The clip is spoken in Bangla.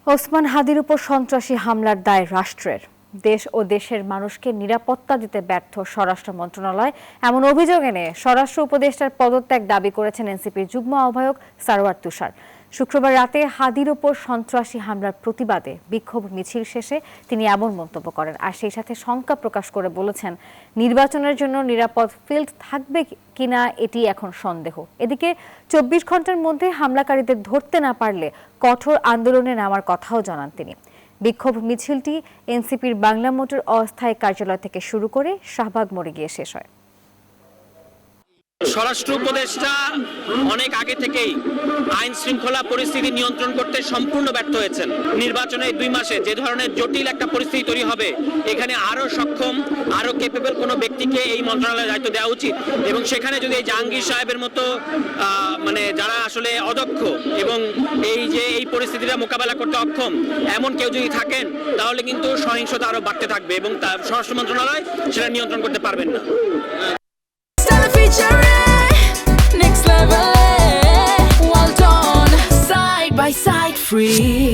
ওসমান হাদির উপর সন্ত্রাসী হামলার দায় রাষ্ট্রের। দেশ ও দেশের মানুষকে নিরাপত্তা দিতে ব্যর্থ স্বরাষ্ট্র মন্ত্রণালয় এমন অভিযোগ এনে স্বরাষ্ট্র উপদেষ্টার পদত্যাগ দাবি করেছেন এনসিপির যুগ্ম আহ্বায়ক সারওয়ার তুষার। শুক্রবার রাতে হাদির উপর সন্ত্রাসী হামলার প্রতিবাদে বিক্ষোভ মিছিল শেষে তিনি এমন মন্তব্য করেন, আর সেই সাথে শঙ্কা প্রকাশ করে বলেছেন, নির্বাচনের জন্য নিরাপদ ফিল্ড থাকবে কিনা এটি এখন সন্দেহ। এদিকে ২৪ ঘন্টার মধ্যে হামলাকারীদের ধরতে না পারলে কঠোর আন্দোলনে নামার কথাও জানান তিনি। বিক্ষোভ মিছিলটি এনসিপির বাংলা মোটর অস্থায়ী কার্যালয় থেকে শুরু করে শাহবাগ মোড়ে গিয়ে শেষ হয়। স্বরাষ্ট্র উপদেষ্টা অনেক আগে থেকেই আইন শৃঙ্খলা পরিস্থিতি নিয়ন্ত্রণ করতে সম্পূর্ণ ব্যর্থ হয়েছেন। নির্বাচনের ২ মাসে যে ধরনের জটিল একটা পরিস্থিতি তৈরি হবে, এখানে আরো সক্ষম, আরো ক্যাপেবল কোনো ব্যক্তিকে এই মন্ত্রণালয়ের দায়িত্ব দেওয়া উচিত। এবং সেখানে যদি এই জাহাঙ্গীর সাহেবের মতো যারা আসলে অদক্ষ এবং এই পরিস্থিতিটা মোকাবেলা করতে অক্ষম এমন কেউ যদি থাকেন, তাহলে কিন্তু সহিংসতা আরো বাড়তে থাকবে এবং স্বরাষ্ট্র মন্ত্রণালয় সেটা নিয়ন্ত্রণ করতে পারবেন না। Next level, well done, side by side, free.